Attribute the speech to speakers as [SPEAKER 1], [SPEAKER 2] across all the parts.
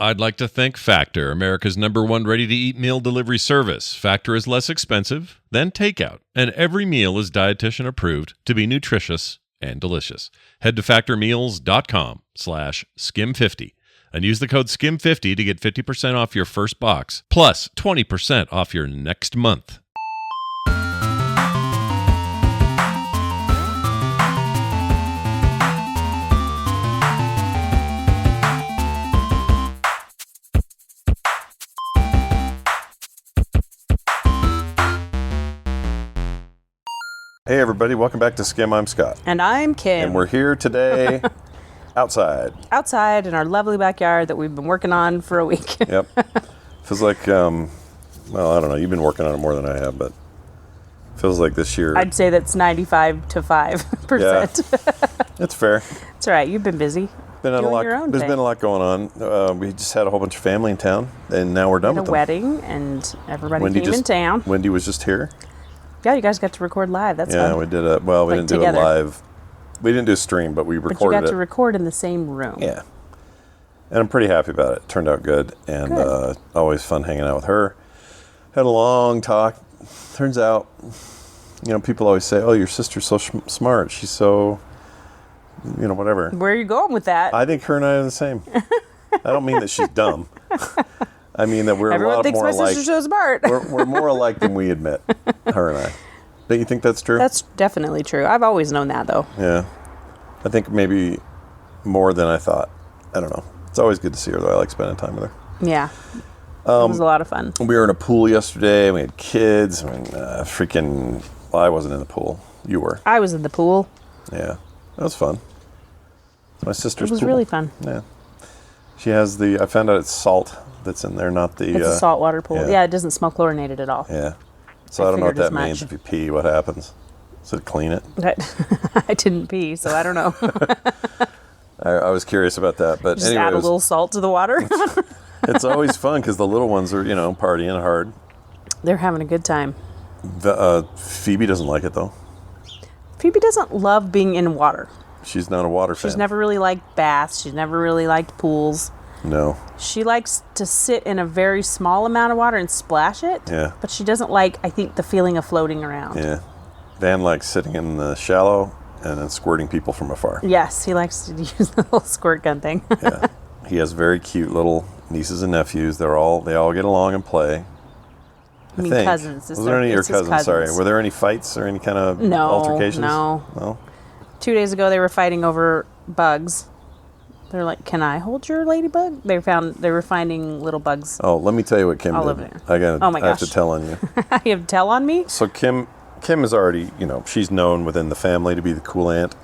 [SPEAKER 1] I'd like to thank Factor, America's #1 ready-to-eat meal delivery service. Factor is less expensive than takeout, and every meal is dietitian approved to be nutritious and delicious. Head to factormeals.com/skim50 and use the code SKIM50 to get 50% off your first box, plus 20% off your next month.
[SPEAKER 2] Hey everybody, welcome back to Skim. I'm Scott.
[SPEAKER 3] And I'm Kim.
[SPEAKER 2] And we're here today outside.
[SPEAKER 3] Outside in our lovely backyard that we've been working on for a week.
[SPEAKER 2] Yep. Feels like, well, I don't know, you've been working on it more than I have, but feels like this year.
[SPEAKER 3] I'd say that's 95 to 5%.
[SPEAKER 2] Yeah, it's fair.
[SPEAKER 3] It's all right, you've been busy.
[SPEAKER 2] There's been a lot going on. We just had a whole bunch of family in town, and now we're done with them.
[SPEAKER 3] A wedding, and everybody came in town.
[SPEAKER 2] Wendy was just here.
[SPEAKER 3] Yeah, you guys got to record live. That's fun.
[SPEAKER 2] Yeah, we did we didn't do it live. We didn't do a stream, but we recorded it. But you got
[SPEAKER 3] to record in the same room.
[SPEAKER 2] Yeah. And I'm pretty happy about it. It turned out good, and always fun hanging out with her. Had a long talk. Turns out, people always say, oh, your sister's so smart. She's so, whatever.
[SPEAKER 3] Where are you going with that?
[SPEAKER 2] I think her and I are the same. I don't mean that she's dumb. I mean that we're
[SPEAKER 3] Everyone
[SPEAKER 2] a lot
[SPEAKER 3] thinks
[SPEAKER 2] more
[SPEAKER 3] my
[SPEAKER 2] alike.
[SPEAKER 3] sister's so smart.
[SPEAKER 2] we're more alike than we admit, her and I. Don't you think that's true?
[SPEAKER 3] That's definitely true. I've always known that, though.
[SPEAKER 2] Yeah. I think maybe more than I thought. I don't know. It's always good to see her, though. I like spending time with her.
[SPEAKER 3] Yeah. It was a lot of fun.
[SPEAKER 2] We were in a pool yesterday. We had kids. I wasn't in the pool. You were.
[SPEAKER 3] I was in the pool.
[SPEAKER 2] Yeah. That was fun. It's my sister's pool.
[SPEAKER 3] It was really fun.
[SPEAKER 2] Yeah. She has I found out it's salt that's in there, not the...
[SPEAKER 3] It's a saltwater pool. Yeah, it doesn't smell chlorinated at all.
[SPEAKER 2] Yeah. So I don't know what that means. If you pee, what happens? Does it clean it?
[SPEAKER 3] I didn't pee, so I don't know.
[SPEAKER 2] I was curious about that. But
[SPEAKER 3] just add a little salt to the water.
[SPEAKER 2] It's always fun because the little ones are, partying hard.
[SPEAKER 3] They're having a good time.
[SPEAKER 2] Phoebe doesn't like it, though.
[SPEAKER 3] Phoebe doesn't love being in water.
[SPEAKER 2] She's not a water fan.
[SPEAKER 3] She's never really liked baths. She's never really liked pools.
[SPEAKER 2] No.
[SPEAKER 3] She likes to sit in a very small amount of water and splash it.
[SPEAKER 2] Yeah.
[SPEAKER 3] But she doesn't like, I think, the feeling of floating around.
[SPEAKER 2] Yeah. Van likes sitting in the shallow and then squirting people from afar.
[SPEAKER 3] Yes, he likes to use the little squirt gun thing.
[SPEAKER 2] Yeah. He has very cute little nieces and nephews. They all get along and play.
[SPEAKER 3] I mean, cousins.
[SPEAKER 2] Was there any of your cousins? Sorry. Were there any fights or any kind of altercations?
[SPEAKER 3] No. 2 days ago, they were fighting over bugs. They're like, "Can I hold your ladybug?" They were finding little bugs.
[SPEAKER 2] Oh, let me tell you what Kim did.
[SPEAKER 3] Over there.
[SPEAKER 2] I have to tell on you.
[SPEAKER 3] You have to tell on me?
[SPEAKER 2] So Kim is already, she's known within the family to be the cool aunt.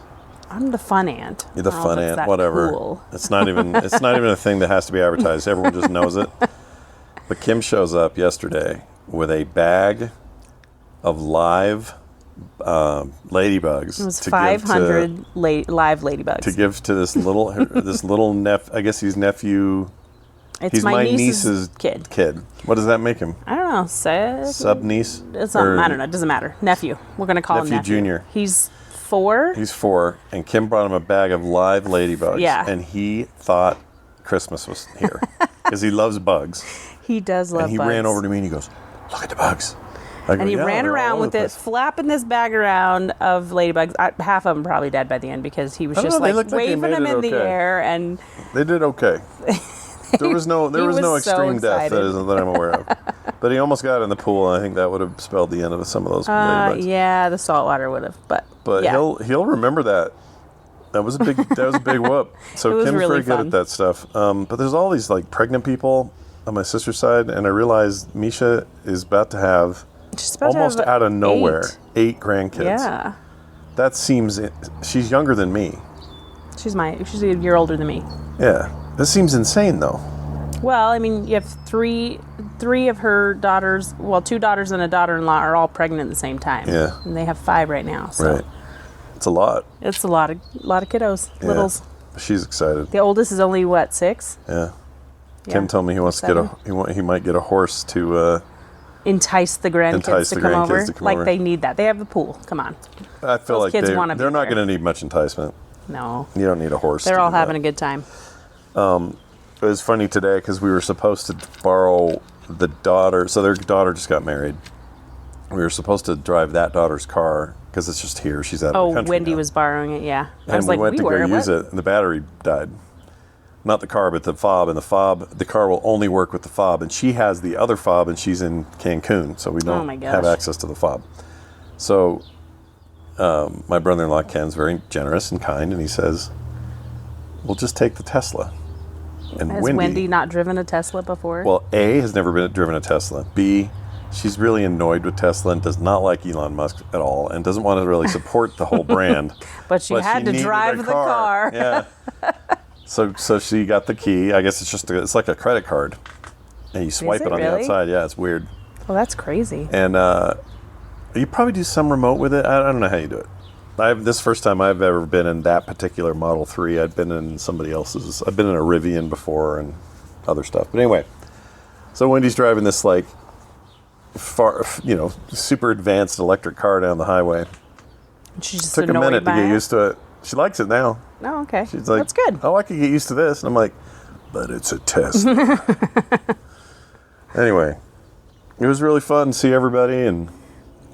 [SPEAKER 3] I'm the fun aunt.
[SPEAKER 2] You're the fun aunt, whatever.
[SPEAKER 3] Cool.
[SPEAKER 2] It's not even a thing that has to be advertised. Everyone just knows it. But Kim shows up yesterday with a bag of live ladybugs.
[SPEAKER 3] It was 500 live ladybugs
[SPEAKER 2] to give to this little I guess he's nephew.
[SPEAKER 3] He's my niece's kid.
[SPEAKER 2] What does that make him?
[SPEAKER 3] I don't know.
[SPEAKER 2] Sub niece?
[SPEAKER 3] I don't know. It doesn't matter. Nephew. We're gonna call him nephew.
[SPEAKER 2] Junior.
[SPEAKER 3] He's 4.
[SPEAKER 2] He's 4, and Kim brought him a bag of live ladybugs.
[SPEAKER 3] Yeah.
[SPEAKER 2] And he thought Christmas was here because he loves bugs.
[SPEAKER 3] He does love bugs.
[SPEAKER 2] And he ran over to me and he goes, "Look at the bugs."
[SPEAKER 3] And he ran around with it, flapping this bag around of ladybugs. Half of them probably dead by the end because he was just waving them in the air, and
[SPEAKER 2] they did okay. There was no extreme death that I'm aware of. But he almost got in the pool, and I think that would have spelled the end of some of those ladybugs.
[SPEAKER 3] Yeah, the saltwater would have, but yeah.
[SPEAKER 2] he'll remember that. That was a big whoop. So Kim's really good at that stuff. But there's all these pregnant people on my sister's side, and I realized Misha is about to have almost out of nowhere 8 grandkids.
[SPEAKER 3] Yeah.
[SPEAKER 2] That seems she's younger than me.
[SPEAKER 3] She's a year older than me.
[SPEAKER 2] Yeah. This seems insane though.
[SPEAKER 3] Well, I mean, you have three of her daughters, 2 daughters and a daughter-in-law are all pregnant at the same time.
[SPEAKER 2] Yeah.
[SPEAKER 3] And they have 5 right now. So.
[SPEAKER 2] Right. It's a lot.
[SPEAKER 3] It's a lot of kiddos, littles.
[SPEAKER 2] She's excited.
[SPEAKER 3] The oldest is only 6?
[SPEAKER 2] Yeah. Kim told me he wants to he might get a horse to
[SPEAKER 3] entice the grandkids to come over. They need that. They have the pool. Come on.
[SPEAKER 2] I feel like they're not going to need much enticement.
[SPEAKER 3] No.
[SPEAKER 2] You don't need a horse.
[SPEAKER 3] They're all having a good time.
[SPEAKER 2] It was funny today because we were supposed to borrow the daughter. So their daughter just got married. We were supposed to drive that daughter's car because it's just here. She's out of the country
[SPEAKER 3] Wendy
[SPEAKER 2] now.
[SPEAKER 3] was borrowing it, yeah.
[SPEAKER 2] And we went to go use it, and the battery died. Not the car, but the fob. And the car will only work with the fob. And she has the other fob, and she's in Cancun, so we don't have access to the fob. So my brother-in-law, Ken's very generous and kind, and he says, we'll just take the Tesla. And
[SPEAKER 3] has Wendy not driven a Tesla before?
[SPEAKER 2] Well, A, has never driven a Tesla. B, she's really annoyed with Tesla and does not like Elon Musk at all and doesn't want to really support the whole brand.
[SPEAKER 3] but she had to drive the car.
[SPEAKER 2] Yeah. So she got the key. I guess it's like a credit card. And you swipe it on the outside. Yeah, it's weird.
[SPEAKER 3] Well, that's crazy.
[SPEAKER 2] And you probably do some remote with it. I don't know how you do it. This first time I've ever been in that particular Model 3. I'd been in somebody else's. I've been in a Rivian before and other stuff. But anyway, so Wendy's driving this like super advanced electric car down the highway.
[SPEAKER 3] She just
[SPEAKER 2] took a minute to get used to it. She likes it now.
[SPEAKER 3] Oh, okay.
[SPEAKER 2] She's like,
[SPEAKER 3] that's good.
[SPEAKER 2] Oh, I could get used to this. And I'm like, but it's a test. Anyway, it was really fun to see everybody, and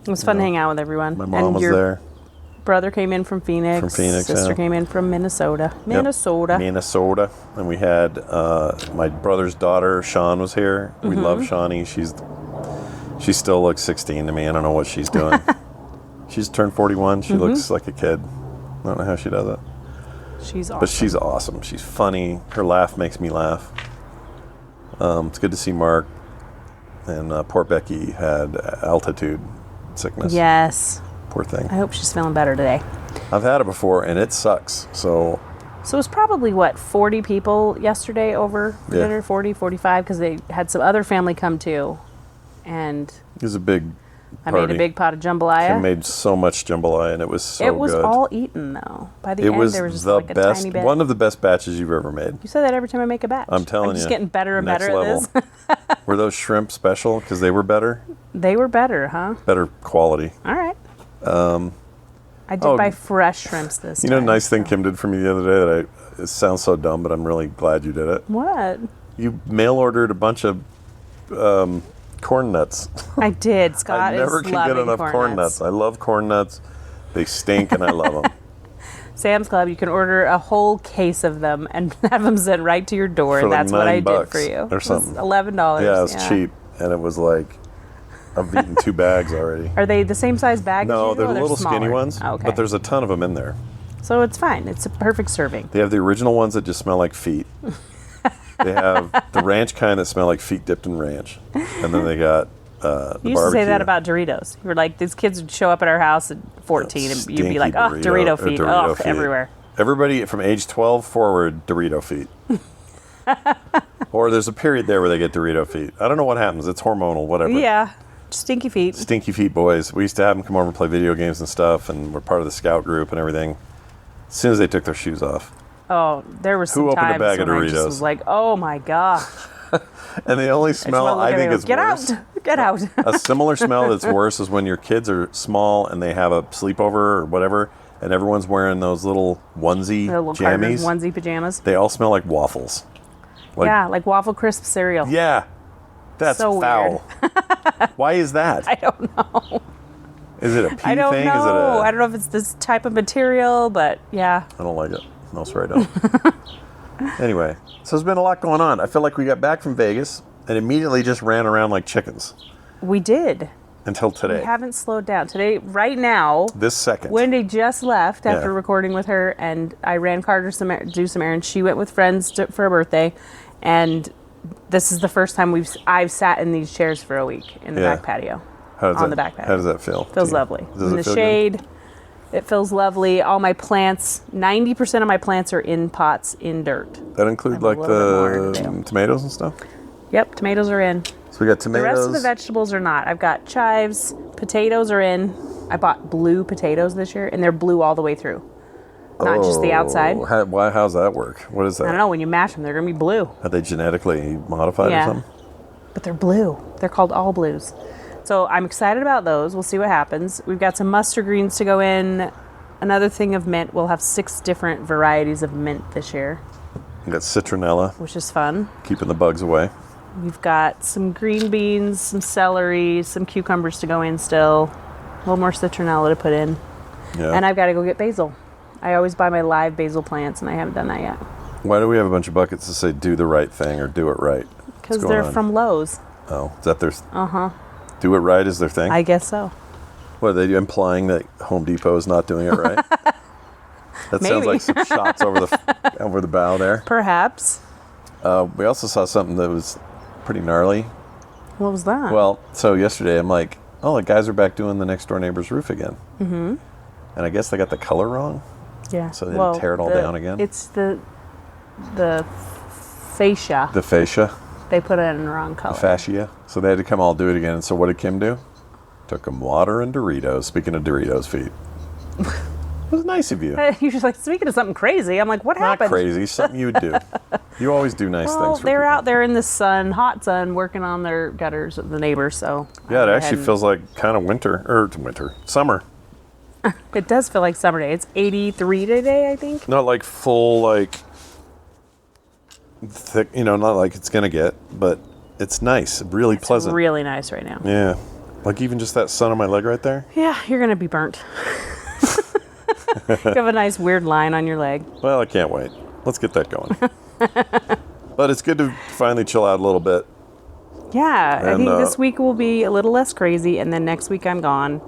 [SPEAKER 3] it was fun to hang out with everyone.
[SPEAKER 2] My mom was there.
[SPEAKER 3] Brother came in from Phoenix. Sister came in from Minnesota.
[SPEAKER 2] Minnesota. And we had my brother's daughter, Sean, was here. We love Shawnee. She still looks 16 to me. I don't know what she's doing. She's turned 41. She looks like a kid. I don't know how she does it.
[SPEAKER 3] She's awesome.
[SPEAKER 2] But she's awesome. She's funny. Her laugh makes me laugh. It's good to see Mark. And poor Becky had altitude sickness.
[SPEAKER 3] Yes.
[SPEAKER 2] Poor thing.
[SPEAKER 3] I hope she's feeling better today.
[SPEAKER 2] I've had it before, and it sucks. So
[SPEAKER 3] it was probably, 40 people yesterday over for dinner? 40, 45, because they had some other family come too. And
[SPEAKER 2] it was a big
[SPEAKER 3] I made a big pot of jambalaya.
[SPEAKER 2] I made so much jambalaya, and it was so good.
[SPEAKER 3] It was all eaten, though. By the end, there was just like a tiny bit.
[SPEAKER 2] One of the best batches you've ever made.
[SPEAKER 3] You say that every time I make a batch.
[SPEAKER 2] I'm telling you.
[SPEAKER 3] I'm just getting better and better at this.
[SPEAKER 2] Were those shrimp special because they were better?
[SPEAKER 3] They were better, huh?
[SPEAKER 2] Better quality.
[SPEAKER 3] All right. I did buy fresh shrimps this time.
[SPEAKER 2] You know, a nice thing Kim did for me the other day it sounds so dumb, but I'm really glad you did it.
[SPEAKER 3] What?
[SPEAKER 2] You mail ordered a bunch of corn nuts.
[SPEAKER 3] I did. Scott
[SPEAKER 2] I never can get enough corn nuts. I love corn nuts. They stink, and I love them.
[SPEAKER 3] Sam's Club, you can order a whole case of them and have them sent right to your door.
[SPEAKER 2] For
[SPEAKER 3] and that's what I did for
[SPEAKER 2] $9
[SPEAKER 3] you.
[SPEAKER 2] Or something.
[SPEAKER 3] It was $11.
[SPEAKER 2] Yeah, it was cheap, and it was like I've eaten 2 bags already.
[SPEAKER 3] Are they the same size bag?
[SPEAKER 2] No,
[SPEAKER 3] as
[SPEAKER 2] they're
[SPEAKER 3] the
[SPEAKER 2] little
[SPEAKER 3] smaller?
[SPEAKER 2] skinny ones.
[SPEAKER 3] Oh, okay.
[SPEAKER 2] But there's a ton of them in there.
[SPEAKER 3] So it's fine. It's a perfect serving.
[SPEAKER 2] They have the original ones that just smell like feet. They have the ranch kind that smell like feet dipped in ranch, and then they got the
[SPEAKER 3] you used to say that about Doritos. You were like, these kids would show up at our house at 14, and you'd be like, oh, Dorito feet, feet everywhere.
[SPEAKER 2] Everybody from age 12 forward, Dorito feet. Or there's a period there where they get Dorito feet. I don't know what happens. It's hormonal, whatever.
[SPEAKER 3] Yeah, stinky feet.
[SPEAKER 2] Stinky feet boys. We used to have them come over and play video games and stuff, and we're part of the scout group and everything. As soon as they took their shoes off.
[SPEAKER 3] Oh, there were some times when I just was like, oh my gosh.
[SPEAKER 2] And the only smell I think is worse.
[SPEAKER 3] Get out.
[SPEAKER 2] A similar smell that's worse is when your kids are small and they have a sleepover or whatever, and everyone's wearing those little onesie jammies.
[SPEAKER 3] Onesie pajamas.
[SPEAKER 2] They all smell like waffles.
[SPEAKER 3] Like Waffle Crisp cereal.
[SPEAKER 2] Yeah. That's so foul. Why is that?
[SPEAKER 3] I don't know.
[SPEAKER 2] Is it a pee thing?
[SPEAKER 3] I don't know. I don't know if it's this type of material, but yeah.
[SPEAKER 2] I don't like it. No, sorry, I don't. Anyway, so there's been a lot going on. I feel like we got back from Vegas and immediately just ran around like chickens.
[SPEAKER 3] We did.
[SPEAKER 2] Until today.
[SPEAKER 3] We haven't slowed down. Today, right now.
[SPEAKER 2] This second.
[SPEAKER 3] Wendy just left after recording with her, and I ran Carter do some errands. She went with friends for her birthday, and this is the first time I've sat in these chairs for a week in the back patio. The back patio.
[SPEAKER 2] How does that feel?
[SPEAKER 3] Feels lovely. In the shade. Good? It feels lovely. All my plants, 90% of my plants are in pots in dirt.
[SPEAKER 2] That include like the tomatoes and stuff?
[SPEAKER 3] Yep, tomatoes are in.
[SPEAKER 2] So we got tomatoes.
[SPEAKER 3] The rest of the vegetables are not. I've got chives, potatoes are in. I bought blue potatoes this year, and they're blue all the way through. Not just the outside.
[SPEAKER 2] How's that work? What is that?
[SPEAKER 3] I don't know. When you mash them, they're going to be blue.
[SPEAKER 2] Are they genetically modified or something?
[SPEAKER 3] But they're blue. They're called all blues. So I'm excited about those. We'll see what happens. We've got some mustard greens to go in. Another thing of mint. We'll have 6 different varieties of mint this year.
[SPEAKER 2] We got citronella,
[SPEAKER 3] which is fun.
[SPEAKER 2] keeping the bugs away.
[SPEAKER 3] We've got some green beans, some celery, some cucumbers to go in still. A little more citronella to put in.
[SPEAKER 2] Yeah.
[SPEAKER 3] And I've got to go get basil. I always buy my live basil plants, and I haven't done that yet.
[SPEAKER 2] Why do we have a bunch of buckets that say do the right thing or do it right?
[SPEAKER 3] Because they're from Lowe's.
[SPEAKER 2] Oh, is that their... Do it right is their thing?
[SPEAKER 3] I guess so.
[SPEAKER 2] What, are they implying that Home Depot is not doing it right? That sounds like some shots over the bow there.
[SPEAKER 3] Perhaps.
[SPEAKER 2] We also saw something that was pretty gnarly.
[SPEAKER 3] What was that?
[SPEAKER 2] Well, so yesterday I'm like, oh, the guys are back doing the next door neighbor's roof again. Mm-hmm. And I guess they got the color wrong.
[SPEAKER 3] Yeah.
[SPEAKER 2] So they didn't tear it all down again.
[SPEAKER 3] It's the fascia.
[SPEAKER 2] The fascia.
[SPEAKER 3] They put it in the wrong color.
[SPEAKER 2] The fascia. So they had to come all do it again. And so what did Kim do? Took them water and Doritos. Speaking of Doritos feet. It was nice of you.
[SPEAKER 3] You're just like, speaking of something crazy, I'm like, what happened?
[SPEAKER 2] Not crazy. Something you would do. You always do nice things for
[SPEAKER 3] they're
[SPEAKER 2] people.
[SPEAKER 3] out there in the sun, hot sun, working on their gutters of the neighbors. So
[SPEAKER 2] yeah, it actually feels like kind of summer.
[SPEAKER 3] It does feel like summer day. It's 83 today, I think.
[SPEAKER 2] Not like full, like, thick, not like it's going to get, but it's nice. Really pleasant.
[SPEAKER 3] It's really nice right now.
[SPEAKER 2] Yeah. Like even just that sun on my leg right there.
[SPEAKER 3] Yeah, you're going to be burnt. You have a nice weird line on your leg.
[SPEAKER 2] Well, I can't wait. Let's get that going. But it's good to finally chill out a little bit.
[SPEAKER 3] Yeah, I
[SPEAKER 2] And,
[SPEAKER 3] think this week will be a little less crazy, and then next week I'm gone.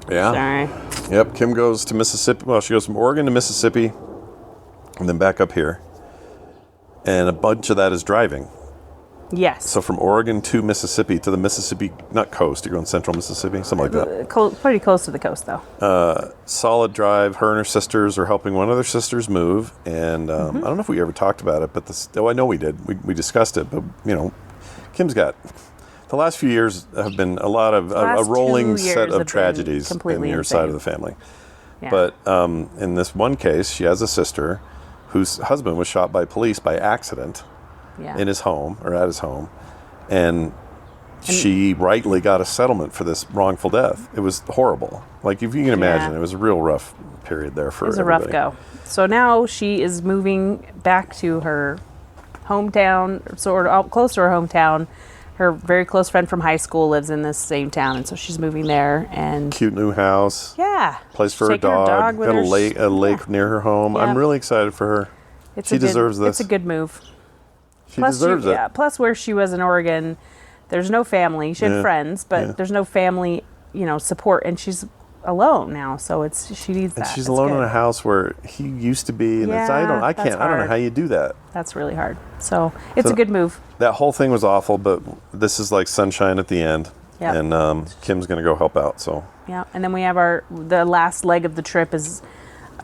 [SPEAKER 2] Yeah.
[SPEAKER 3] Sorry.
[SPEAKER 2] Yep. Kim goes to Mississippi. Well, she goes from Oregon to Mississippi and then back up here. And a bunch of that is driving.
[SPEAKER 3] Yes.
[SPEAKER 2] So from Oregon to Mississippi, to the Mississippi, not coast, you're going central Mississippi, something like that.
[SPEAKER 3] Pretty close to the coast, though.
[SPEAKER 2] Solid drive. Her and her sisters are helping one of their sisters move. And I don't know if we ever talked about it, but I know we did. We discussed it. But, Kim's got... The last few years have been a lot of a rolling set of tragedies in your side of the family.
[SPEAKER 3] Yeah.
[SPEAKER 2] But in this one case, she has a sister whose husband was shot by police by accident in his home or at his home. And she rightly got a settlement for this wrongful death. It was horrible. Like, if you can imagine, it was a real rough period there for everybody.
[SPEAKER 3] It was a rough go. So now she is moving back to her hometown, sort of close to her hometown. Her very close friend from high school lives in this same town, and so she's moving there. And
[SPEAKER 2] cute new house.
[SPEAKER 3] Yeah.
[SPEAKER 2] Place for her dog. Got a lake near her home.
[SPEAKER 3] Yeah.
[SPEAKER 2] I'm really excited for her. She deserves this.
[SPEAKER 3] It's a good move.
[SPEAKER 2] She deserves it.
[SPEAKER 3] Yeah. Plus, where she was in Oregon, there's no family. She had friends, but there's no family, support, and she's alone now. So she needs that.
[SPEAKER 2] And she's alone in a house where he used to be, and I don't know how you do that.
[SPEAKER 3] That's really hard. So it's a good move.
[SPEAKER 2] That whole thing was awful, but this is like sunshine at the end.
[SPEAKER 3] Yeah.
[SPEAKER 2] And Kim's going to go help out. So
[SPEAKER 3] yeah, and then we have the last leg of the trip is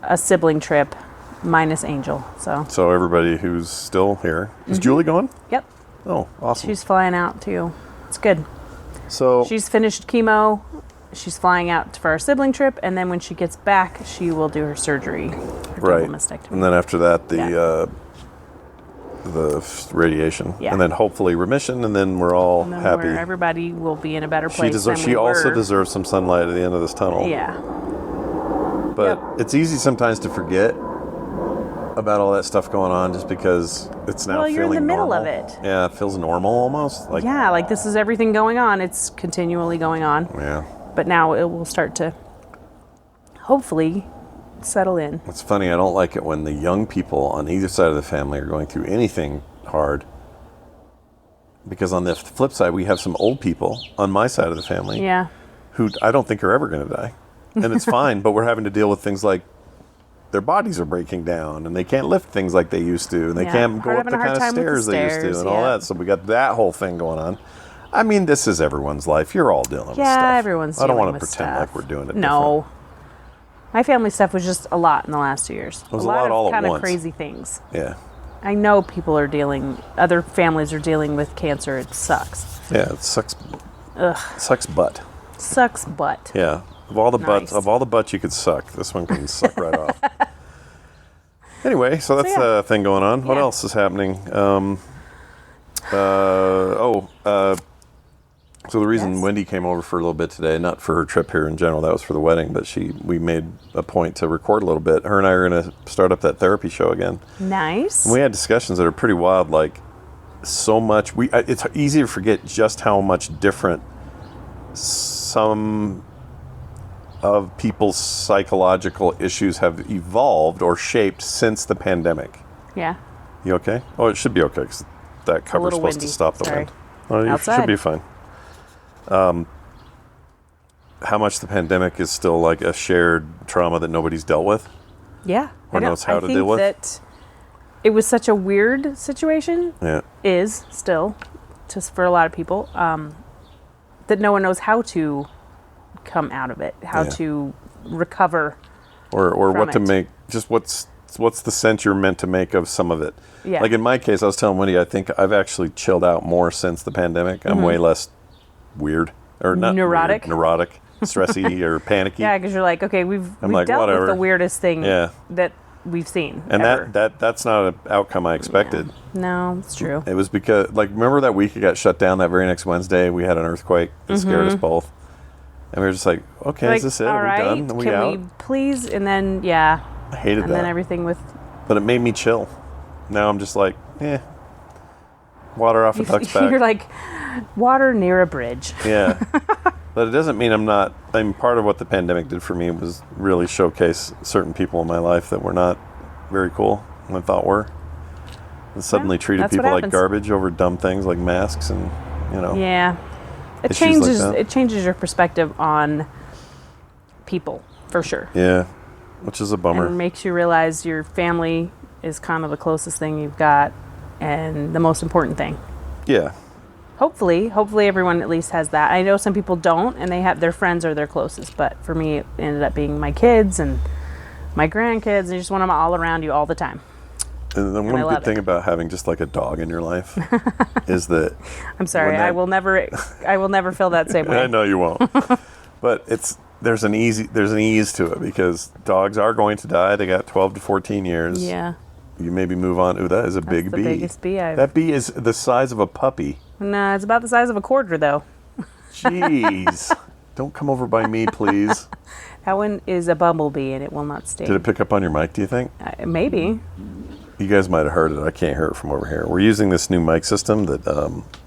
[SPEAKER 3] a sibling trip, minus Angel. So
[SPEAKER 2] everybody who's still here is Julie going?
[SPEAKER 3] Yep.
[SPEAKER 2] Oh, awesome.
[SPEAKER 3] She's flying out too. It's good.
[SPEAKER 2] So
[SPEAKER 3] she's finished chemo. She's flying out for our sibling trip, and then when she gets back, she will do her surgery. Double mastectomy.
[SPEAKER 2] And then after that, the radiation, and then hopefully remission, and then we're all happy.
[SPEAKER 3] Everybody will be in a better place.
[SPEAKER 2] She also deserves some sunlight at the end of this tunnel.
[SPEAKER 3] Yeah.
[SPEAKER 2] But it's easy sometimes to forget about all that stuff going on just because it's now feeling normal.
[SPEAKER 3] You're in the middle of it.
[SPEAKER 2] Yeah, it feels normal almost.
[SPEAKER 3] Like this is everything going on. It's continually going on.
[SPEAKER 2] Yeah.
[SPEAKER 3] But now it will start to hopefully settle in.
[SPEAKER 2] It's funny, I don't like it when the young people on either side of the family are going through anything hard. Because on the flip side, we have some old people on my side of the family who I don't think are ever going to die. And it's fine, but we're having to deal with things like their bodies are breaking down and they can't lift things like they used to, and they can't go up the kind of stairs they used to, and all that. So we got that whole thing going on. I mean, this is everyone's life. You're all dealing with stuff.
[SPEAKER 3] Yeah, everyone's dealing with stuff.
[SPEAKER 2] I don't want to pretend like we're doing it
[SPEAKER 3] No.
[SPEAKER 2] different.
[SPEAKER 3] My family stuff was just a lot in the last 2 years.
[SPEAKER 2] It was a lot all at once.
[SPEAKER 3] Kind of crazy things.
[SPEAKER 2] Yeah.
[SPEAKER 3] I know other families are dealing with cancer. It sucks.
[SPEAKER 2] Yeah, it sucks.
[SPEAKER 3] Ugh.
[SPEAKER 2] Sucks butt.
[SPEAKER 3] Sucks butt.
[SPEAKER 2] Yeah. Of all the butts you could suck, this one can suck right off. Anyway, so that's the thing going on. What else is happening? So the reason
[SPEAKER 3] Yes.
[SPEAKER 2] Wendy came over for a little bit today, not for her trip here in general, that was for the wedding, but we made a point to record a little bit. Her and I are going to start up that therapy show again.
[SPEAKER 3] Nice.
[SPEAKER 2] And we had discussions that are pretty wild, like so much. It's easy to forget just how much different some of people's psychological issues have evolved or shaped since the pandemic.
[SPEAKER 3] Yeah.
[SPEAKER 2] You okay? Oh, it should be okay because that cover's supposed to stop the wind. Oh, you
[SPEAKER 3] Outside.
[SPEAKER 2] should be fine. How much the pandemic is still like a shared trauma that nobody's dealt with?
[SPEAKER 3] Yeah.
[SPEAKER 2] Or knows how to deal with?
[SPEAKER 3] I think that it was such a weird situation.
[SPEAKER 2] Yeah.
[SPEAKER 3] Is still, just for a lot of people, that no one knows how to come out of it, how to recover.
[SPEAKER 2] Or what to
[SPEAKER 3] it.
[SPEAKER 2] make, just what's the sense you're meant to make of some of it.
[SPEAKER 3] Yeah.
[SPEAKER 2] Like in my case, I was telling Wendy, I think I've actually chilled out more since the pandemic. I'm way less weird. Or not
[SPEAKER 3] Neurotic?
[SPEAKER 2] weird, neurotic, stressy, or panicky.
[SPEAKER 3] Yeah, because you're like, okay, we've
[SPEAKER 2] like,
[SPEAKER 3] dealt
[SPEAKER 2] whatever.
[SPEAKER 3] with the weirdest thing
[SPEAKER 2] Yeah.
[SPEAKER 3] that we've seen.
[SPEAKER 2] And
[SPEAKER 3] ever.
[SPEAKER 2] that's not an outcome I expected.
[SPEAKER 3] No, it's true.
[SPEAKER 2] It was because, like, remember that week it got shut down that very next Wednesday? We had an earthquake that scared us both. And we were just like, okay,
[SPEAKER 3] Like,
[SPEAKER 2] is this it?
[SPEAKER 3] all
[SPEAKER 2] Are we
[SPEAKER 3] right,
[SPEAKER 2] done? Are we
[SPEAKER 3] can
[SPEAKER 2] out?
[SPEAKER 3] we please? And then, yeah.
[SPEAKER 2] I hated
[SPEAKER 3] And
[SPEAKER 2] that.
[SPEAKER 3] then everything with...
[SPEAKER 2] But it made me chill. Now I'm just like, water off a duck's back.
[SPEAKER 3] You're like, water near a bridge.
[SPEAKER 2] Yeah. But it doesn't mean part of what the pandemic did for me was really showcase certain people in my life that were not very cool and I thought were. And suddenly treated
[SPEAKER 3] that's what
[SPEAKER 2] people like
[SPEAKER 3] happens.
[SPEAKER 2] garbage over dumb things like masks and,
[SPEAKER 3] Yeah. It
[SPEAKER 2] Issues like
[SPEAKER 3] changes
[SPEAKER 2] that.
[SPEAKER 3] it changes your perspective on people, for sure.
[SPEAKER 2] Yeah, which is a bummer.
[SPEAKER 3] And makes you realize your family is kind of the closest thing you've got and the most important thing.
[SPEAKER 2] Yeah.
[SPEAKER 3] Hopefully everyone at least has that. I know some people don't, and they have their friends are their closest. But for me, it ended up being my kids and my grandkids, and you just want them all around you all the time.
[SPEAKER 2] And then
[SPEAKER 3] I
[SPEAKER 2] one
[SPEAKER 3] love
[SPEAKER 2] good thing
[SPEAKER 3] it.
[SPEAKER 2] about having just like a dog in your life is that
[SPEAKER 3] I'm sorry,
[SPEAKER 2] When that-
[SPEAKER 3] I will never feel that same way.
[SPEAKER 2] I know you won't. But there's an ease to it because dogs are going to die. They got 12 to 14 years.
[SPEAKER 3] Yeah,
[SPEAKER 2] You maybe move on. Ooh, that is a big
[SPEAKER 3] the
[SPEAKER 2] bee.
[SPEAKER 3] biggest bee I've.
[SPEAKER 2] That bee is the size of a puppy.
[SPEAKER 3] No, it's about the size of a quarter though.
[SPEAKER 2] Jeez. Don't come over by me, please.
[SPEAKER 3] That one is a bumblebee, and it will not sting.
[SPEAKER 2] Did it pick up on your mic, do you think?
[SPEAKER 3] Maybe.
[SPEAKER 2] You guys might have heard it. I can't hear it from over here. We're using this new mic system that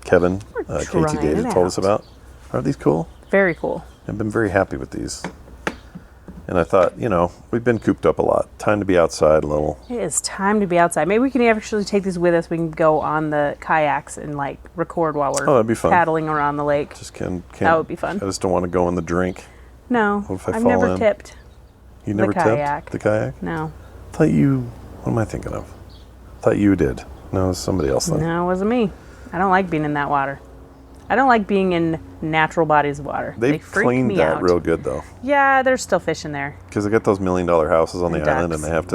[SPEAKER 2] Kevin, KT
[SPEAKER 3] trying
[SPEAKER 2] Data,
[SPEAKER 3] it
[SPEAKER 2] told us
[SPEAKER 3] out.
[SPEAKER 2] about. Aren't these cool?
[SPEAKER 3] Very cool.
[SPEAKER 2] I've been very happy with these. And I thought, we've been cooped up a lot. Time to be outside a little.
[SPEAKER 3] It is time to be outside. Maybe we can actually take this with us. We can go on the kayaks and record while we're
[SPEAKER 2] that'd be fun.
[SPEAKER 3] paddling around the lake.
[SPEAKER 2] Just can't.
[SPEAKER 3] That would be fun.
[SPEAKER 2] I just don't want to go in the drink.
[SPEAKER 3] No,
[SPEAKER 2] What if I
[SPEAKER 3] I've
[SPEAKER 2] fall
[SPEAKER 3] never
[SPEAKER 2] in?
[SPEAKER 3] tipped.
[SPEAKER 2] You never
[SPEAKER 3] kayak.
[SPEAKER 2] tipped the kayak?
[SPEAKER 3] No,
[SPEAKER 2] Thought you. What am I thinking of? Thought you did. No, it was somebody else then.
[SPEAKER 3] no, it wasn't me. I don't like being in that water. I don't like being in natural bodies of water. They
[SPEAKER 2] They've
[SPEAKER 3] freak
[SPEAKER 2] cleaned
[SPEAKER 3] me
[SPEAKER 2] that
[SPEAKER 3] out.
[SPEAKER 2] real good though,
[SPEAKER 3] Yeah, there's still fish in there.
[SPEAKER 2] because they got those $1 million houses on the
[SPEAKER 3] And
[SPEAKER 2] island, and
[SPEAKER 3] ducks.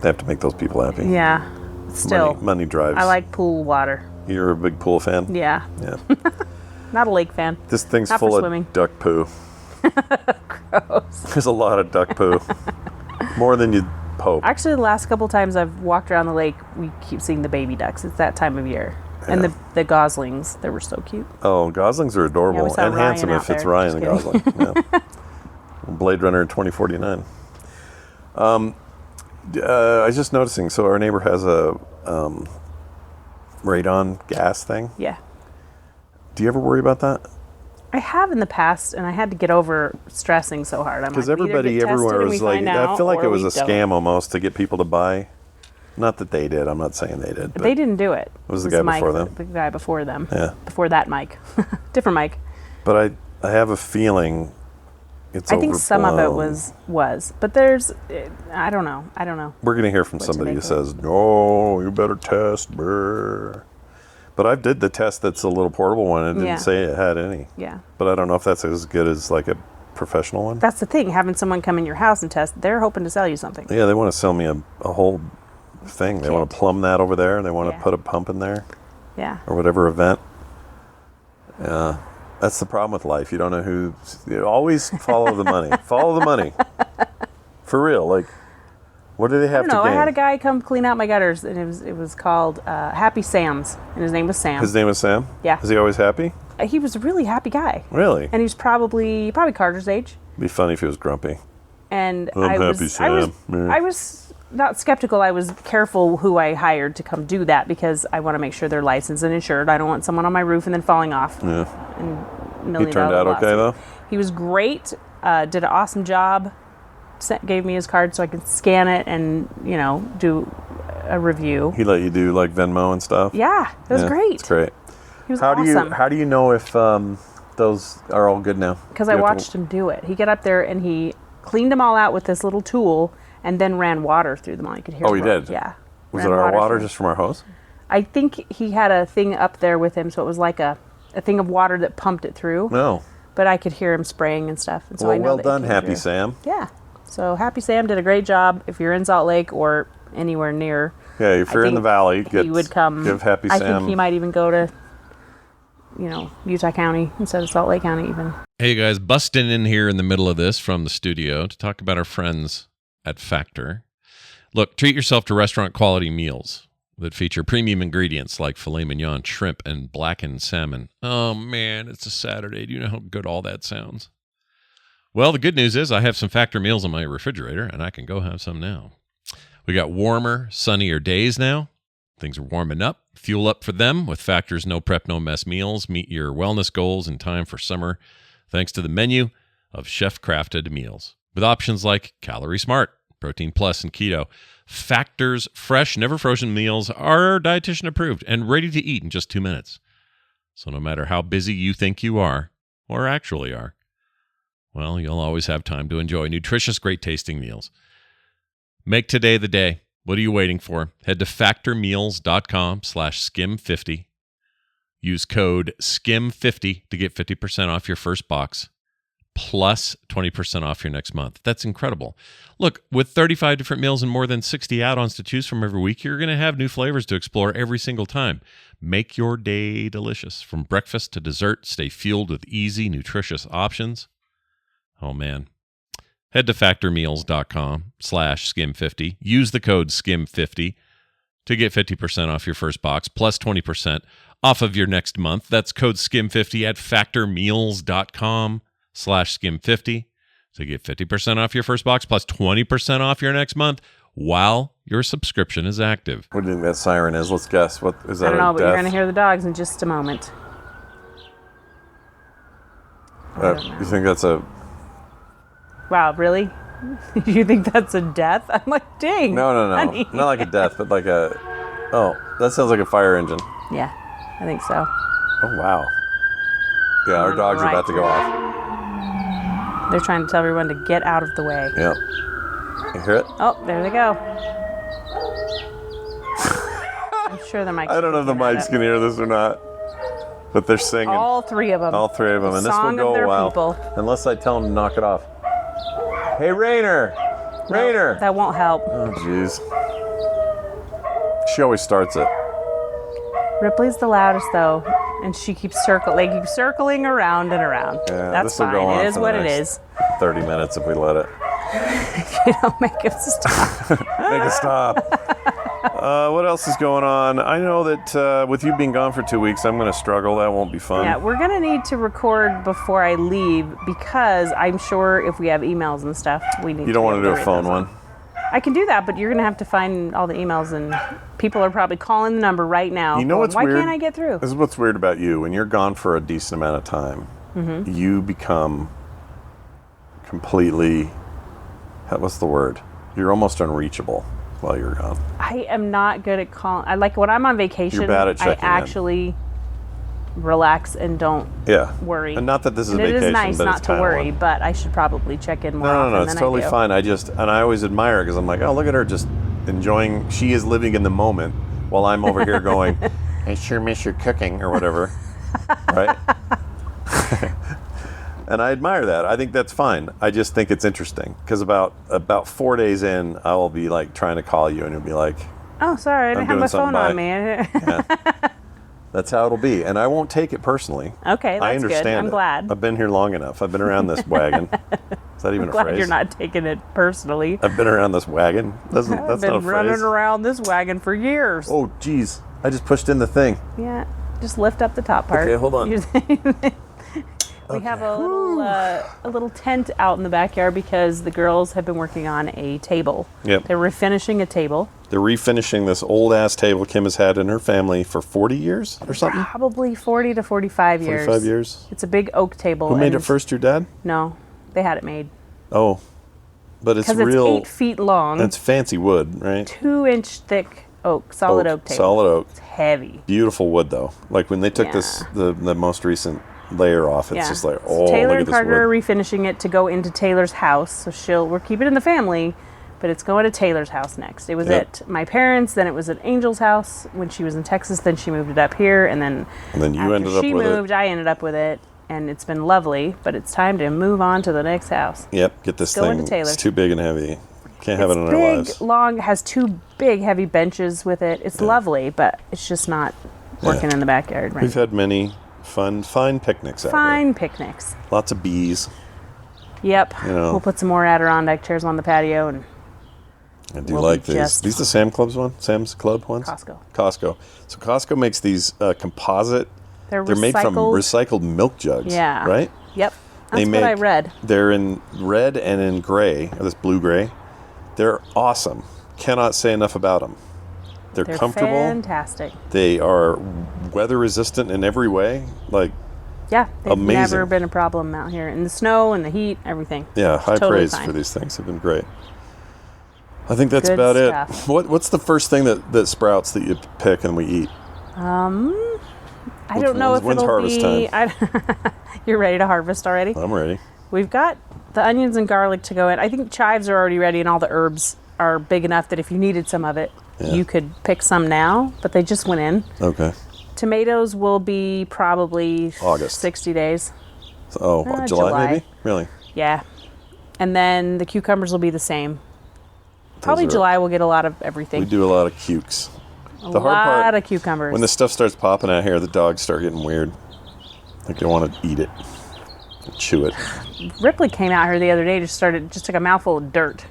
[SPEAKER 2] they have to make those people happy.
[SPEAKER 3] Yeah, still.
[SPEAKER 2] money drives.
[SPEAKER 3] I like pool water.
[SPEAKER 2] You're a big pool fan.
[SPEAKER 3] Yeah,
[SPEAKER 2] Yeah.
[SPEAKER 3] not a lake fan.
[SPEAKER 2] This thing's
[SPEAKER 3] Not for
[SPEAKER 2] full of
[SPEAKER 3] swimming.
[SPEAKER 2] duck poo. Gross. There's a lot of duck poo. More than you'd hope.
[SPEAKER 3] Actually, the last couple times I've walked around the lake, we keep seeing the baby ducks. It's that time of year. And the goslings, they were so cute.
[SPEAKER 2] Oh, goslings are adorable
[SPEAKER 3] Yeah, we saw
[SPEAKER 2] and
[SPEAKER 3] Ryan
[SPEAKER 2] handsome
[SPEAKER 3] out
[SPEAKER 2] if it's
[SPEAKER 3] there.
[SPEAKER 2] Ryan the
[SPEAKER 3] Just
[SPEAKER 2] Gosling. Yeah. Blade Runner 2049. I was just noticing. So our neighbor has a radon gas thing.
[SPEAKER 3] Yeah.
[SPEAKER 2] Do you ever worry about that?
[SPEAKER 3] I have in the past, and I had to get over stressing so hard. I'm
[SPEAKER 2] Because
[SPEAKER 3] like, we either
[SPEAKER 2] everybody
[SPEAKER 3] get tested
[SPEAKER 2] everywhere
[SPEAKER 3] and
[SPEAKER 2] was
[SPEAKER 3] we
[SPEAKER 2] like,
[SPEAKER 3] find
[SPEAKER 2] I
[SPEAKER 3] out,
[SPEAKER 2] feel like
[SPEAKER 3] or
[SPEAKER 2] it was
[SPEAKER 3] we
[SPEAKER 2] a
[SPEAKER 3] don't.
[SPEAKER 2] scam almost to get people to buy. Not that they did. I'm not saying they did. But
[SPEAKER 3] They didn't do it.
[SPEAKER 2] was the
[SPEAKER 3] It
[SPEAKER 2] guy
[SPEAKER 3] Mike,
[SPEAKER 2] before them.
[SPEAKER 3] The guy before them.
[SPEAKER 2] Yeah.
[SPEAKER 3] Before that Mike. Different Mike.
[SPEAKER 2] But I have a feeling it's
[SPEAKER 3] I think some of it
[SPEAKER 2] overblown.
[SPEAKER 3] was. But there's, I don't know.
[SPEAKER 2] We're going to hear from
[SPEAKER 3] what to
[SPEAKER 2] somebody who
[SPEAKER 3] make of it.
[SPEAKER 2] says, no, you better test. Brr. But I did the test that's a little portable one. It didn't
[SPEAKER 3] Yeah.
[SPEAKER 2] say it had any.
[SPEAKER 3] Yeah.
[SPEAKER 2] But I don't know if that's as good as like a professional one.
[SPEAKER 3] That's the thing. Having someone come in your house and test, they're hoping to sell you something.
[SPEAKER 2] Yeah, they want to sell me a whole thing. They want to plumb that over there. They want to
[SPEAKER 3] Yeah.
[SPEAKER 2] put a pump in there
[SPEAKER 3] Yeah.
[SPEAKER 2] or whatever event. Yeah. That's the problem with life. You don't know who. You always follow the money. Follow the money. For real. Like, What do they have
[SPEAKER 3] I don't know.
[SPEAKER 2] to gain?
[SPEAKER 3] I had a guy come clean out my gutters, and it was called Happy Sam's, and his name was Sam.
[SPEAKER 2] His name was Sam?
[SPEAKER 3] Yeah.
[SPEAKER 2] Is he always happy?
[SPEAKER 3] He was a really happy guy.
[SPEAKER 2] Really?
[SPEAKER 3] And he's probably Carter's age.
[SPEAKER 2] It'd be funny if he was grumpy.
[SPEAKER 3] And
[SPEAKER 2] I'm happy, Sam.
[SPEAKER 3] I was not skeptical. I was careful who I hired to come do that because I want to make sure they're licensed and insured. I don't want someone on my roof and then falling off.
[SPEAKER 2] Yeah.
[SPEAKER 3] And
[SPEAKER 2] He turned out okay, though?
[SPEAKER 3] He was great. Did an awesome job. Gave me his card so I could scan it and, do a review.
[SPEAKER 2] He let you do like Venmo and stuff?
[SPEAKER 3] Yeah, it was great.
[SPEAKER 2] It's great.
[SPEAKER 3] He was awesome.
[SPEAKER 2] How do you know if those are all good now?
[SPEAKER 3] Because I watched him do it. He got up there and he cleaned them all out with this little tool and then ran water through them all. You could hear.
[SPEAKER 2] Oh, he did?
[SPEAKER 3] Yeah.
[SPEAKER 2] Was it our water just from our hose?
[SPEAKER 3] I think he had a thing up there with him, so it was like a thing of water that pumped it through.
[SPEAKER 2] No.
[SPEAKER 3] But I could hear him spraying and stuff. And so I know
[SPEAKER 2] well
[SPEAKER 3] that
[SPEAKER 2] done,
[SPEAKER 3] he came
[SPEAKER 2] Happy
[SPEAKER 3] through.
[SPEAKER 2] Sam.
[SPEAKER 3] Yeah. So Happy Sam did a great job. If you're in Salt Lake or anywhere near.
[SPEAKER 2] Yeah, if you're in the valley,
[SPEAKER 3] he would come.
[SPEAKER 2] Give Happy
[SPEAKER 3] I
[SPEAKER 2] Sam.
[SPEAKER 3] think he might even go to, Utah County instead of Salt Lake County even.
[SPEAKER 1] Hey guys, busting in here in the middle of this from the studio to talk about our friends at Factor. Look, treat yourself to restaurant quality meals that feature premium ingredients like filet mignon, shrimp, and blackened salmon. Oh man, it's a Saturday. Do you know how good all that sounds? Well, the good news is I have some Factor meals in my refrigerator, and I can go have some now. We got warmer, sunnier days now. Things are warming up. Fuel up for them with Factor's no prep, no mess meals. Meet your wellness goals in time for summer thanks to the menu of chef-crafted meals with options like Calorie Smart, Protein Plus, and Keto. Factor's fresh, never frozen meals are dietitian approved and ready to eat in just 2 minutes. So no matter how busy you think you are, or actually are, well, you'll always have time to enjoy nutritious, great tasting meals. Make today the day. What are you waiting for? Head to factormeals.com/skim50. Use code SKIM50 to get 50% off your first box, plus 20% off your next month. That's incredible. Look, with 35 different meals and more than 60 add-ons to choose from every week, you're going to have new flavors to explore every single time. Make your day delicious. From breakfast to dessert, stay fueled with easy, nutritious options. Oh, man. Head to factormeals.com/skim50. Use the code SKIM50 to get 50% off your first box, plus 20% off of your next month. That's code SKIM50 at factormeals.com/skim50 to get 50% off your first box, plus 20% off your next month while your subscription is active.
[SPEAKER 2] What do you think that siren is? Let's guess. What is that?
[SPEAKER 3] I don't know, but
[SPEAKER 2] death?
[SPEAKER 3] you're going to hear the dogs in just a moment.
[SPEAKER 2] You think that's a...
[SPEAKER 3] Wow, really? You think that's a death? I'm like, dang.
[SPEAKER 2] No.
[SPEAKER 3] Honey.
[SPEAKER 2] Not like a death, but like a... Oh, that sounds like a fire engine.
[SPEAKER 3] Yeah, I think so.
[SPEAKER 2] Oh, wow. Yeah, our dogs are about to go off.
[SPEAKER 3] They're trying to tell everyone to get out of the way.
[SPEAKER 2] Yeah. You hear it?
[SPEAKER 3] Oh, there they go. I'm sure the mics.
[SPEAKER 2] I don't know if the mics can hear this or not, but they're singing.
[SPEAKER 3] All three of them.
[SPEAKER 2] All three of them.
[SPEAKER 3] The
[SPEAKER 2] And this will
[SPEAKER 3] song
[SPEAKER 2] go
[SPEAKER 3] of their
[SPEAKER 2] a while.
[SPEAKER 3] people.
[SPEAKER 2] Unless I tell them to knock it off. Hey, Rainer! Rainer!
[SPEAKER 3] That won't help.
[SPEAKER 2] Oh, jeez. She always starts it.
[SPEAKER 3] Ripley's the loudest though, and she keeps circling around and around.
[SPEAKER 2] Yeah,
[SPEAKER 3] that's
[SPEAKER 2] this will
[SPEAKER 3] fine.
[SPEAKER 2] go on
[SPEAKER 3] It is
[SPEAKER 2] for
[SPEAKER 3] what
[SPEAKER 2] the
[SPEAKER 3] it
[SPEAKER 2] next
[SPEAKER 3] is.
[SPEAKER 2] 30 minutes if we let it.
[SPEAKER 3] You don't make it stop.
[SPEAKER 2] Make it stop. What else is going on? I know that with you being gone for 2 weeks, I'm going to struggle. That won't be fun.
[SPEAKER 3] Yeah, we're gonna need to record before I leave because I'm sure if we have emails and stuff, we need.
[SPEAKER 2] You don't want to do a
[SPEAKER 3] read
[SPEAKER 2] phone
[SPEAKER 3] those
[SPEAKER 2] one?
[SPEAKER 3] I can do that, but you're gonna have to find all the emails, and people are probably calling the number right now.
[SPEAKER 2] You know
[SPEAKER 3] going,
[SPEAKER 2] what's
[SPEAKER 3] why
[SPEAKER 2] weird?
[SPEAKER 3] Why can't I get through?
[SPEAKER 2] This is what's weird about you. When you're gone for a decent amount of time, you become completely, what's the word? You're almost unreachable while you're gone.
[SPEAKER 3] I am not good at calling. I like when I'm on vacation.
[SPEAKER 2] You're bad at
[SPEAKER 3] I
[SPEAKER 2] checking in.
[SPEAKER 3] actually relax and don't worry.
[SPEAKER 2] And not that this is
[SPEAKER 3] and
[SPEAKER 2] a vacation,
[SPEAKER 3] it is nice
[SPEAKER 2] but
[SPEAKER 3] not
[SPEAKER 2] it's
[SPEAKER 3] to
[SPEAKER 2] kinda
[SPEAKER 3] worry,
[SPEAKER 2] one.
[SPEAKER 3] but I should probably check in more often
[SPEAKER 2] No, it's
[SPEAKER 3] than
[SPEAKER 2] totally
[SPEAKER 3] I do.
[SPEAKER 2] fine. And I always admire her because I'm like, oh, look at her just enjoying. She is living in the moment while I'm over here going, I sure miss your cooking or whatever, right? And I admire that. I think that's fine. I just think it's interesting because about 4 days in, I will be like trying to call you and you'll be like,
[SPEAKER 3] Oh, sorry, I didn't have my phone on me.
[SPEAKER 2] yeah. That's how it'll be. And I won't take it personally.
[SPEAKER 3] Okay, that's
[SPEAKER 2] I understand
[SPEAKER 3] good. I'm
[SPEAKER 2] it.
[SPEAKER 3] glad.
[SPEAKER 2] I've been here long enough. I've been around this wagon. Is that even
[SPEAKER 3] I'm
[SPEAKER 2] a
[SPEAKER 3] glad
[SPEAKER 2] phrase?
[SPEAKER 3] you're not taking it personally.
[SPEAKER 2] I've been around this wagon. That's
[SPEAKER 3] I've
[SPEAKER 2] not a
[SPEAKER 3] been
[SPEAKER 2] phrase.
[SPEAKER 3] running around this wagon for years.
[SPEAKER 2] Oh, geez. I just pushed in the thing.
[SPEAKER 3] Yeah, just lift up the top part.
[SPEAKER 2] Okay, hold on.
[SPEAKER 3] We have a little tent out in the backyard because the girls have been working on a table.
[SPEAKER 2] Yep.
[SPEAKER 3] They're refinishing a table.
[SPEAKER 2] They're refinishing this old-ass table Kim has had in her family for 40 years or something?
[SPEAKER 3] Probably 40 to 45 years.
[SPEAKER 2] 45 years?
[SPEAKER 3] It's a big oak table.
[SPEAKER 2] Who made it first, your dad?
[SPEAKER 3] No, they had it made.
[SPEAKER 2] Oh, but it's
[SPEAKER 3] Because
[SPEAKER 2] real...
[SPEAKER 3] it's 8 feet long.
[SPEAKER 2] It's fancy wood, right?
[SPEAKER 3] 2-inch thick oak, solid oak table.
[SPEAKER 2] Solid oak.
[SPEAKER 3] It's heavy.
[SPEAKER 2] Beautiful wood, though. Like when they took this, the most recent layer off, it's just like, oh,
[SPEAKER 3] Taylor
[SPEAKER 2] look at
[SPEAKER 3] and
[SPEAKER 2] this
[SPEAKER 3] Carter are
[SPEAKER 2] wood.
[SPEAKER 3] refinishing it to go into Taylor's house. So we're keeping it in the family, but it's going to Taylor's house next. It was at my parents', then it was at Angel's house when she was in Texas. Then she moved it up here, and then
[SPEAKER 2] you
[SPEAKER 3] after
[SPEAKER 2] ended up
[SPEAKER 3] she
[SPEAKER 2] with
[SPEAKER 3] moved,
[SPEAKER 2] it.
[SPEAKER 3] I ended up with it, and it's been lovely. But it's time to move on to the next house.
[SPEAKER 2] Yep, get this
[SPEAKER 3] Go
[SPEAKER 2] thing.
[SPEAKER 3] into Taylor's.
[SPEAKER 2] It's too big and heavy. Can't have it in our
[SPEAKER 3] Big,
[SPEAKER 2] lives.
[SPEAKER 3] long, has 2 big, heavy benches with it. It's lovely, but it's just not working in the backyard right
[SPEAKER 2] We've had many fine picnics out
[SPEAKER 3] Fine picnics.
[SPEAKER 2] here. Lots of bees.
[SPEAKER 3] Yep.
[SPEAKER 2] You know.
[SPEAKER 3] We'll put some more Adirondack chairs on the patio and
[SPEAKER 2] I do
[SPEAKER 3] We'll
[SPEAKER 2] like
[SPEAKER 3] be
[SPEAKER 2] these.
[SPEAKER 3] just
[SPEAKER 2] These the Sam's Club ones?
[SPEAKER 3] Costco.
[SPEAKER 2] Costco. So Costco makes these composite.
[SPEAKER 3] They're
[SPEAKER 2] made from
[SPEAKER 3] recycled.
[SPEAKER 2] recycled milk jugs.
[SPEAKER 3] Yeah.
[SPEAKER 2] Right?
[SPEAKER 3] Yep.
[SPEAKER 2] They
[SPEAKER 3] That's what I
[SPEAKER 2] make-
[SPEAKER 3] read.
[SPEAKER 2] They're in red and in gray, or this blue gray. They're awesome. Cannot say enough about them. They're comfortable.
[SPEAKER 3] Fantastic.
[SPEAKER 2] They are weather resistant in every way. Like,
[SPEAKER 3] Yeah, they've
[SPEAKER 2] Amazing.
[SPEAKER 3] never been a problem out here. In the snow and the heat, everything.
[SPEAKER 2] yeah, high
[SPEAKER 3] Totally
[SPEAKER 2] praise
[SPEAKER 3] fine.
[SPEAKER 2] for these things. They've been great. I think that's
[SPEAKER 3] Good
[SPEAKER 2] about
[SPEAKER 3] stuff.
[SPEAKER 2] it. What's the first thing that sprouts that you pick and we eat?
[SPEAKER 3] I don't know if
[SPEAKER 2] when's
[SPEAKER 3] it'll
[SPEAKER 2] harvest
[SPEAKER 3] be.
[SPEAKER 2] time?
[SPEAKER 3] You're ready to harvest already?
[SPEAKER 2] I'm ready.
[SPEAKER 3] We've got the onions and garlic to go in. I think chives are already ready, and all the herbs are big enough that if you needed some of it, you could pick some now. But they just went in.
[SPEAKER 2] Okay.
[SPEAKER 3] Tomatoes will be probably
[SPEAKER 2] August.
[SPEAKER 3] 60 days.
[SPEAKER 2] So, July
[SPEAKER 3] July.
[SPEAKER 2] maybe? Really?
[SPEAKER 3] Yeah. And then the cucumbers will be the same. Probably
[SPEAKER 2] are-
[SPEAKER 3] July we'll get a lot of everything.
[SPEAKER 2] We do a lot of cukes.
[SPEAKER 3] a
[SPEAKER 2] The hard part,
[SPEAKER 3] lot of cucumbers.
[SPEAKER 2] when this stuff starts popping out here, the dogs start getting weird. Like they want to eat it, chew it.
[SPEAKER 3] Ripley came out here the other day, just took a mouthful of dirt.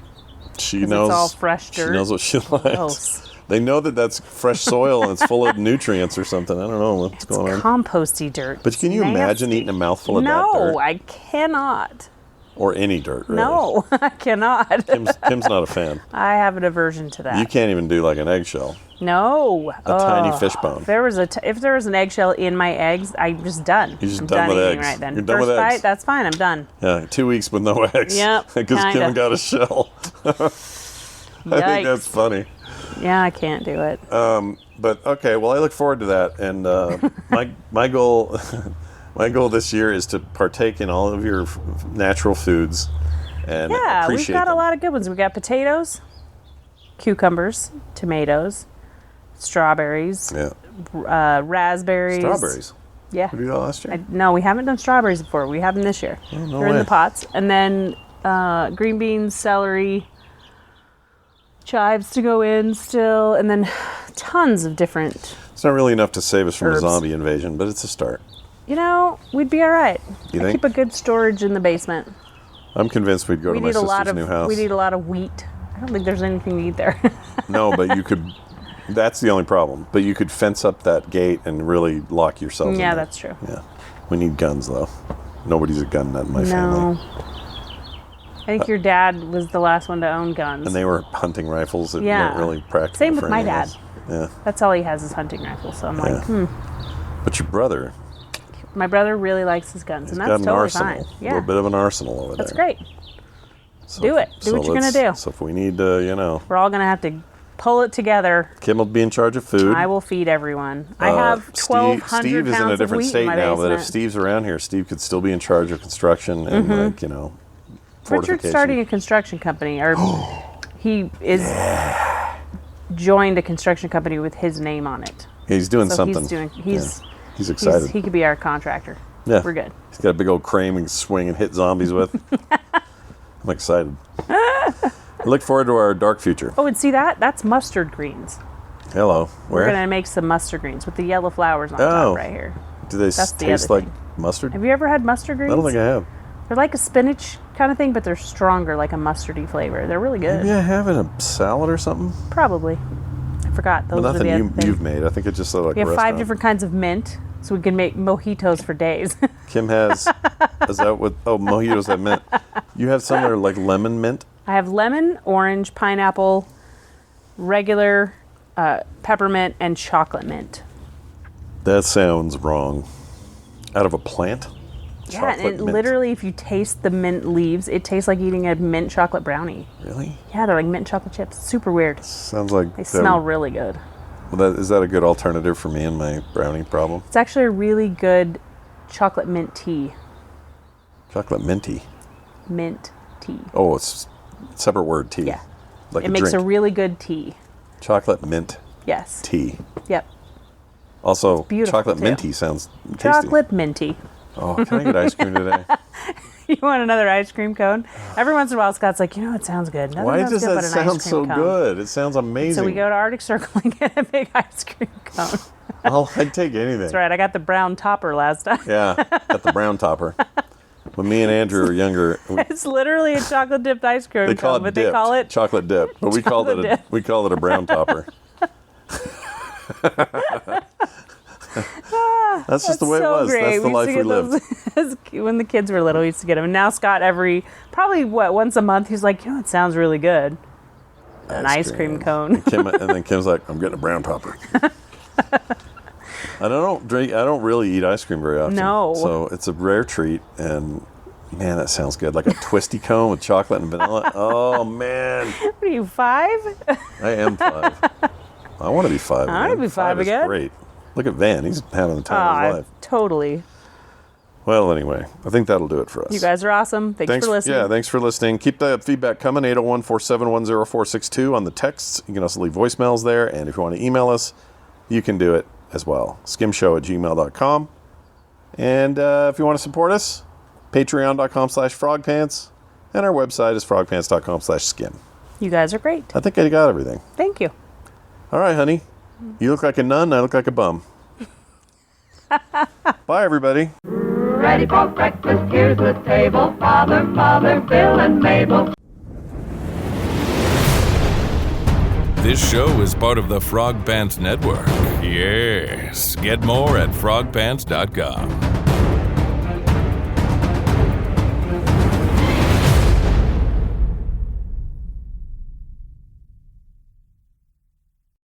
[SPEAKER 2] She
[SPEAKER 3] 'Cause
[SPEAKER 2] knows.
[SPEAKER 3] it's all fresh
[SPEAKER 2] She
[SPEAKER 3] dirt.
[SPEAKER 2] knows what she likes.
[SPEAKER 3] Gross.
[SPEAKER 2] They know that that's fresh soil and it's full of nutrients or something. I don't know what's going on.
[SPEAKER 3] Composty dirt.
[SPEAKER 2] But can you
[SPEAKER 3] It's
[SPEAKER 2] imagine
[SPEAKER 3] nasty.
[SPEAKER 2] eating a mouthful of that dirt?
[SPEAKER 3] No, I cannot.
[SPEAKER 2] Or any dirt, really.
[SPEAKER 3] No, I cannot.
[SPEAKER 2] Kim's not a fan.
[SPEAKER 3] I have an aversion to that.
[SPEAKER 2] You can't even do like an eggshell.
[SPEAKER 3] No.
[SPEAKER 2] A tiny fish bone.
[SPEAKER 3] If there was an eggshell in my eggs, I'm just done.
[SPEAKER 2] You're just
[SPEAKER 3] I'm
[SPEAKER 2] done with
[SPEAKER 3] eating
[SPEAKER 2] eggs.
[SPEAKER 3] right then.
[SPEAKER 2] You're done
[SPEAKER 3] First
[SPEAKER 2] with eggs.
[SPEAKER 3] bite, that's fine. I'm done.
[SPEAKER 2] Yeah, 2 weeks with no eggs.
[SPEAKER 3] Yep,
[SPEAKER 2] Because Kim
[SPEAKER 3] kinda.
[SPEAKER 2] got a shell. I think that's funny.
[SPEAKER 3] Yeah, I can't do it.
[SPEAKER 2] But okay, well, I look forward to that, and my goal, my goal this year is to partake in all of your natural foods, and
[SPEAKER 3] Yeah, we've
[SPEAKER 2] appreciate
[SPEAKER 3] got
[SPEAKER 2] them.
[SPEAKER 3] a lot of good ones. We got potatoes, cucumbers, tomatoes, strawberries,
[SPEAKER 2] Yeah,
[SPEAKER 3] raspberries.
[SPEAKER 2] strawberries.
[SPEAKER 3] Yeah.
[SPEAKER 2] Did we do that last year?
[SPEAKER 3] No, we haven't done strawberries before. We have them this year.
[SPEAKER 2] Oh, no
[SPEAKER 3] They're in
[SPEAKER 2] way.
[SPEAKER 3] the pots. And then green beans, celery, chives to go in still, and then tons of different.
[SPEAKER 2] It's not really enough to save us from
[SPEAKER 3] Herbs.
[SPEAKER 2] a zombie invasion, but it's a start.
[SPEAKER 3] You know, we'd be all right.
[SPEAKER 2] You
[SPEAKER 3] I
[SPEAKER 2] think?
[SPEAKER 3] keep a good storage in the basement.
[SPEAKER 2] I'm convinced we'd go to my sister's new house.
[SPEAKER 3] We need a lot of wheat. I don't think there's anything to eat there.
[SPEAKER 2] No, but you could. That's the only problem. But you could fence up that gate and really lock yourselves in
[SPEAKER 3] Yeah,
[SPEAKER 2] there.
[SPEAKER 3] that's true.
[SPEAKER 2] Yeah. We need guns, though. Nobody's a gun nut in my family.
[SPEAKER 3] No. I think your dad was the last one to own guns.
[SPEAKER 2] And they were hunting rifles that
[SPEAKER 3] Yeah.
[SPEAKER 2] weren't really practical.
[SPEAKER 3] Same
[SPEAKER 2] for
[SPEAKER 3] with my
[SPEAKER 2] any of
[SPEAKER 3] dad.
[SPEAKER 2] us. Yeah.
[SPEAKER 3] That's all he has is hunting rifles. So I'm like,
[SPEAKER 2] But your brother,
[SPEAKER 3] my brother really likes his guns, and
[SPEAKER 2] got
[SPEAKER 3] that's
[SPEAKER 2] an
[SPEAKER 3] totally
[SPEAKER 2] arsenal.
[SPEAKER 3] fine.
[SPEAKER 2] A
[SPEAKER 3] Yeah,
[SPEAKER 2] little bit of an arsenal over
[SPEAKER 3] that's
[SPEAKER 2] there.
[SPEAKER 3] great.
[SPEAKER 2] So
[SPEAKER 3] Do it. Do what you're gonna do.
[SPEAKER 2] So if we need to,
[SPEAKER 3] We're all gonna have to pull it together.
[SPEAKER 2] Kim will be in charge of food.
[SPEAKER 3] I will feed everyone. I have 1,200
[SPEAKER 2] Steve is in a
[SPEAKER 3] pounds of
[SPEAKER 2] different
[SPEAKER 3] wheat
[SPEAKER 2] state
[SPEAKER 3] in my
[SPEAKER 2] now, but if
[SPEAKER 3] basement.
[SPEAKER 2] Steve's around here, Steve could still be in charge of construction and
[SPEAKER 3] Richard's
[SPEAKER 2] fortification.
[SPEAKER 3] starting a construction company, or he is joined a construction company with his name on it.
[SPEAKER 2] He's doing
[SPEAKER 3] So
[SPEAKER 2] something.
[SPEAKER 3] he's
[SPEAKER 2] He's excited.
[SPEAKER 3] he could be our contractor.
[SPEAKER 2] Yeah.
[SPEAKER 3] We're good.
[SPEAKER 2] He's got a big old crane we can swing and hit zombies with. I'm excited. I look forward to our dark future.
[SPEAKER 3] Oh, and see that? That's mustard greens.
[SPEAKER 2] Hello.
[SPEAKER 3] We're
[SPEAKER 2] Where?
[SPEAKER 3] going to make some mustard greens with the yellow flowers on top right here.
[SPEAKER 2] Do they
[SPEAKER 3] That's the
[SPEAKER 2] taste
[SPEAKER 3] other
[SPEAKER 2] like
[SPEAKER 3] thing.
[SPEAKER 2] mustard?
[SPEAKER 3] Have you ever had mustard greens?
[SPEAKER 2] I don't think I have.
[SPEAKER 3] They're like a spinach kind of thing, but they're stronger, like a mustardy flavor. They're really good.
[SPEAKER 2] Maybe I have in a salad or something.
[SPEAKER 3] Probably. I forgot. Those
[SPEAKER 2] But
[SPEAKER 3] are the
[SPEAKER 2] nothing
[SPEAKER 3] other things.
[SPEAKER 2] you've made. I think it's just like
[SPEAKER 3] We
[SPEAKER 2] a
[SPEAKER 3] have 5
[SPEAKER 2] restaurant.
[SPEAKER 3] different kinds of mint, so we can make mojitos for days.
[SPEAKER 2] Kim has. Is that what? Oh, mojitos have mint. You have some that are like lemon mint.
[SPEAKER 3] I have lemon, orange, pineapple, regular peppermint, and chocolate mint.
[SPEAKER 2] That sounds wrong. Out of a plant?
[SPEAKER 3] Yeah,
[SPEAKER 2] Chocolate
[SPEAKER 3] and
[SPEAKER 2] mint.
[SPEAKER 3] literally, if you taste the mint leaves, it tastes like eating a mint chocolate brownie.
[SPEAKER 2] Really?
[SPEAKER 3] Yeah, they're like mint chocolate chips. Super weird.
[SPEAKER 2] Sounds like
[SPEAKER 3] They smell really good.
[SPEAKER 2] Is that a good alternative for me and my brownie problem?
[SPEAKER 3] It's actually a really good chocolate mint tea.
[SPEAKER 2] Chocolate minty.
[SPEAKER 3] Mint tea.
[SPEAKER 2] Oh, it's a separate word, tea.
[SPEAKER 3] Yeah.
[SPEAKER 2] Like
[SPEAKER 3] It
[SPEAKER 2] a
[SPEAKER 3] makes
[SPEAKER 2] drink.
[SPEAKER 3] a really good tea.
[SPEAKER 2] Chocolate mint
[SPEAKER 3] Yes.
[SPEAKER 2] tea.
[SPEAKER 3] Yep.
[SPEAKER 2] Also,
[SPEAKER 3] beautiful,
[SPEAKER 2] chocolate
[SPEAKER 3] too.
[SPEAKER 2] minty sounds tasty.
[SPEAKER 3] Chocolate minty.
[SPEAKER 2] Oh, can I get ice cream today?
[SPEAKER 3] You want another ice cream cone? Every once in a while, Scott's like, it sounds good. Nothing
[SPEAKER 2] Why
[SPEAKER 3] sounds
[SPEAKER 2] does
[SPEAKER 3] good
[SPEAKER 2] that
[SPEAKER 3] but an
[SPEAKER 2] sound
[SPEAKER 3] ice cream
[SPEAKER 2] so
[SPEAKER 3] cone.
[SPEAKER 2] good? It sounds amazing.
[SPEAKER 3] So we go to Arctic Circle and get a big ice cream cone.
[SPEAKER 2] I'd take anything.
[SPEAKER 3] That's right. I got the brown topper last time.
[SPEAKER 2] Yeah, got the brown topper. When me and Andrew were younger,
[SPEAKER 3] It's literally a chocolate dipped ice cream
[SPEAKER 2] they
[SPEAKER 3] cone,
[SPEAKER 2] call it
[SPEAKER 3] but
[SPEAKER 2] dipped,
[SPEAKER 3] they call it
[SPEAKER 2] chocolate dip, but we called it a brown topper. That's just the way it was.
[SPEAKER 3] Great.
[SPEAKER 2] That's the life we lived.
[SPEAKER 3] Those, when the kids were little, we used to get them. And now Scott, probably once a month, he's like, it sounds really good. An ice cream cone.
[SPEAKER 2] And then Kim's like, I'm getting a brown topper. I don't really eat ice cream very often.
[SPEAKER 3] No.
[SPEAKER 2] So it's a rare treat, and man, that sounds good. Like a twisty cone with chocolate and vanilla. Oh man.
[SPEAKER 3] What are you, 5?
[SPEAKER 2] I am 5. I want to be 5
[SPEAKER 3] I wanna be 5
[SPEAKER 2] is
[SPEAKER 3] again.
[SPEAKER 2] great. Look at Van. He's having the time of his life.
[SPEAKER 3] Totally.
[SPEAKER 2] Well, anyway, I think that'll do it for us.
[SPEAKER 3] You guys are awesome. Thanks for listening.
[SPEAKER 2] Yeah, thanks for listening. Keep the feedback coming, 801-471-0462 on the texts. You can also leave voicemails there, and if you want to email us, you can do it as well. skimshow@gmail.com. And if you want to support us, patreon.com/frogpants, and our website is frogpants.com/skim.
[SPEAKER 3] You guys are great.
[SPEAKER 2] I think I got everything.
[SPEAKER 3] Thank you.
[SPEAKER 2] All right, honey. You look like a nun, I look like a bum. Bye, everybody.
[SPEAKER 4] Ready for breakfast, here's the table. Father, Mother, Bill, and Mabel.
[SPEAKER 5] This show is part of the Frog Pants Network. Yes. Get more at frogpants.com.